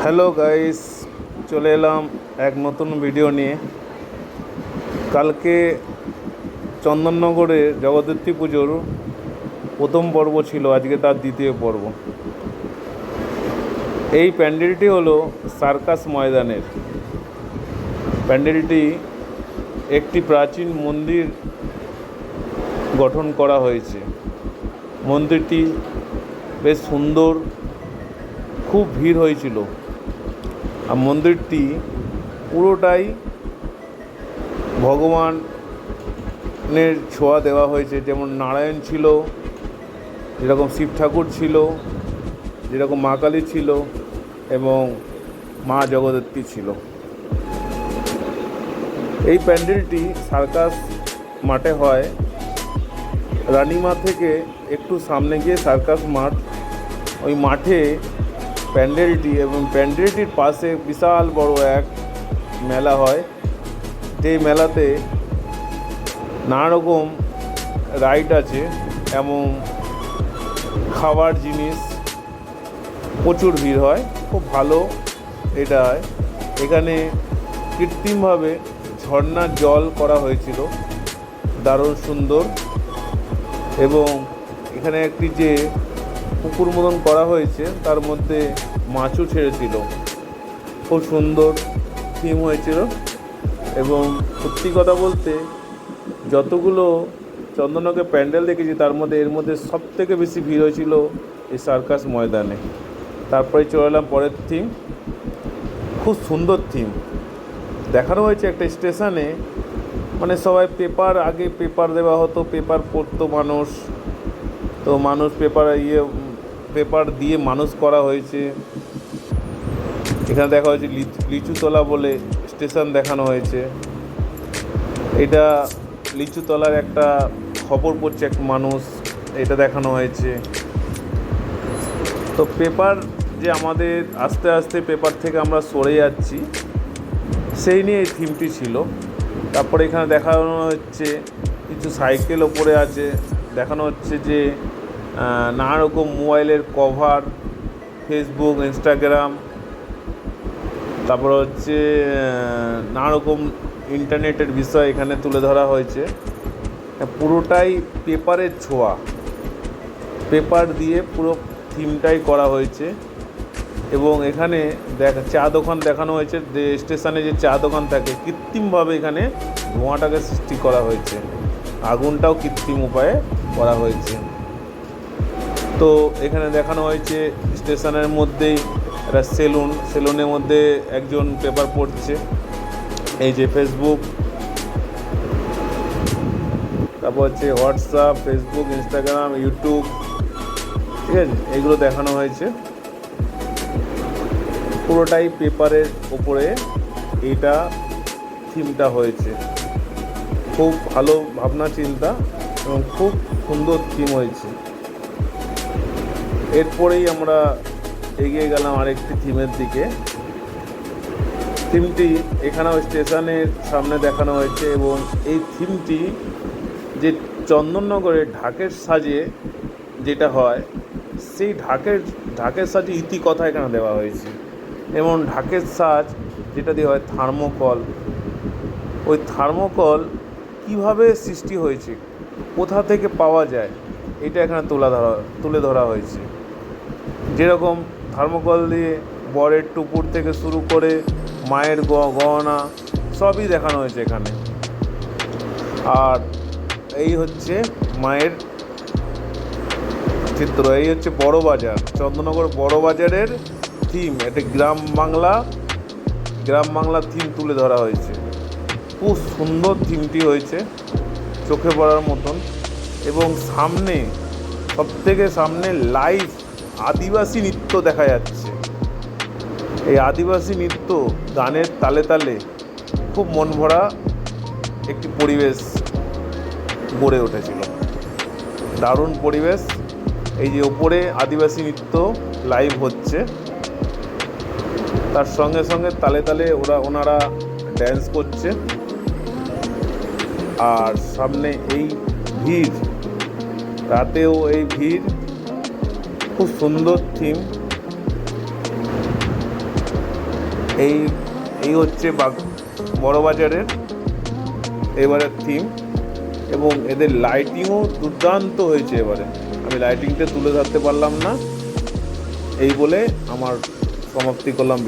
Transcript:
Hello guys, চলে এলাম এক নতুন ভিডিও নিয়ে। কালকে চন্দননগরে জগদ্ধাত্রী পুজোর প্রথম পর্ব ছিল, আজকে তার দ্বিতীয় পর্ব। এই প্যান্ডেলটি হলো সার্কাস ময়দানের। প্যান্ডেলটি একটি প্রাচীন মন্দির গঠন করা হয়েছে। মন্দিরটি বেশ সুন্দর, খুব ভিড় হয়েছিল। আর মন্দিরটি পুরোটাই ভগবানের ছোঁয়া দেওয়া হয়েছে। যেমন নারায়ণ ছিল, যেরকম শিব ঠাকুর ছিল, যেরকম মা কালী ছিল এবং মা জগদ্ধাত্রী ছিল। এই প্যান্ডেলটি সার্কাস মাঠে হয়। রানীমা থেকে একটু সামনে গিয়ে সার্কাস মাঠ, ওই মাঠে প্যান্ডেলটি, এবং প্যান্ডেলটির পাশে বিশাল বড় এক মেলা হয়। যেই মেলাতে নানা রকম রাইড আছে এবং খাবার জিনিস, প্রচুর ভিড় হয়, খুব ভালো এটা হয়। এখানে কৃত্রিমভাবে ঝর্ণার জল করা হয়েছিল, দারুণ সুন্দর। এবং এখানে একটি যে পুকুর মতন করা হয়েছে তার মধ্যে মাছও ছেড়েছিল, খুব সুন্দর থিম হয়েছিল। এবং সত্যি কথা বলতে যতগুলো চন্দননগরে প্যান্ডেল দেখেছি তার মধ্যে এর মধ্যে সবথেকে বেশি ভিড় হয়েছিল এই সার্কাস ময়দানে। তারপরে চলে এলাম পরের থিম, খুব সুন্দর থিম দেখানো হয়েছে একটা স্টেশনে। মানে সবাই আগে পেপার দেওয়া হতো, পেপার পড়তো মানুষ, তো মানুষ পেপার দিয়ে মানুষ করা হয়েছে। এখানে দেখা হয়েছে লিচুতলা বলে স্টেশন দেখানো হয়েছে। এটা লিচুতলার একটা খবর পড়ছে এক মানুষ, এটা দেখানো হয়েছে। তো পেপার যে আমাদের আস্তে আস্তে পেপার থেকে আমরা সরে যাচ্ছি, সেই নিয়ে এই থিমটি ছিল। তারপরে এখানে দেখানো হচ্ছে কিছু সাইকেল ওপরে আছে, দেখানো হচ্ছে যে নানা রকম মোবাইলের কভার, ফেসবুক, ইনস্টাগ্রাম, তারপর হচ্ছে নানা রকম ইন্টারনেটের বিষয় এখানে তুলে ধরা হয়েছে। পুরোটাই পেপারের ছোঁয়া, পেপার দিয়ে পুরো থিমটাই করা হয়েছে। এবং এখানে চা দোকান দেখানো হয়েছে, যে স্টেশনে যে চা দোকান থাকে কৃত্রিমভাবে এখানে ধোঁয়াটাকে সৃষ্টি করা হয়েছে, আগুনটাও কৃত্রিম উপায়ে করা হয়েছে। তো এখানে দেখানো হয়েছে স্টেশনের মধ্যেই একটা সেলুনের মধ্যে একজন পেপার পড়ছে। এই যে ফেসবুক, তারপর হচ্ছে হোয়াটসঅ্যাপ, ফেসবুক, ইনস্টাগ্রাম, ইউটিউব, ঠিক আছে, এগুলো দেখানো হয়েছে। পুরোটাই পেপারের ওপরে এইটা থিমটা হয়েছে। খুব ভালো ভাবনা চিন্তা এবং খুব সুন্দর থিম হয়েছে। এরপরেই আমরা এগিয়ে গেলাম আরেকটি থিমের দিকে। থিমটি এখানেও স্টেশনের সামনে দেখানো হয়েছে এবং এই থিমটি যে চন্দননগরের ঢাকের সাজে যেটা হয়, সেই ঢাকের সাজে ইতিকথা এখানে দেওয়া হয়েছে। এবং ঢাকের সাজ যেটা দিয়ে হয় থার্মোকল, ওই থার্মোকল কীভাবে সৃষ্টি হয়েছে, কোথা থেকে পাওয়া যায়, এটা এখানে তুলে ধরা হয়েছে। যেরকম থার্মোকল দিয়ে বরের টুপুর থেকে শুরু করে মায়ের গহনা সবই দেখানো হয়েছে এখানে। আর এই হচ্ছে মায়ের চিত্র, এই হচ্ছে বড় বাজার, চন্দননগর বড় বাজারের থিম। এটা গ্রাম বাংলা থিম তুলে ধরা হয়েছে। খুব সুন্দর থিমটি হয়েছে, চোখে পড়ার মতন। এবং সবথেকে সামনে লাইভ আদিবাসী নৃত্য দেখা যাচ্ছে। এই আদিবাসী নৃত্য গানের তালে তালে খুব মন ভরা একটি পরিবেশ গড়ে উঠেছিল, দারুণ পরিবেশ। এই যে ওপরে আদিবাসী নৃত্য লাইভ হচ্ছে, তার সঙ্গে সঙ্গে তালে তালে ওনারা ড্যান্স করছে। আর সামনে এই ভিড়, রাতেও এই ভিড়, খুব সুন্দর থিম। এই এই হচ্ছে বড়বাজারের এবারের থিম, এবং এদের লাইটিংও দুর্দান্ত হয়েছে। এবারে আমি লাইটিংটা তুলে ধরতে পারলাম না, এই বলে আমার সমাপ্তি করলাম।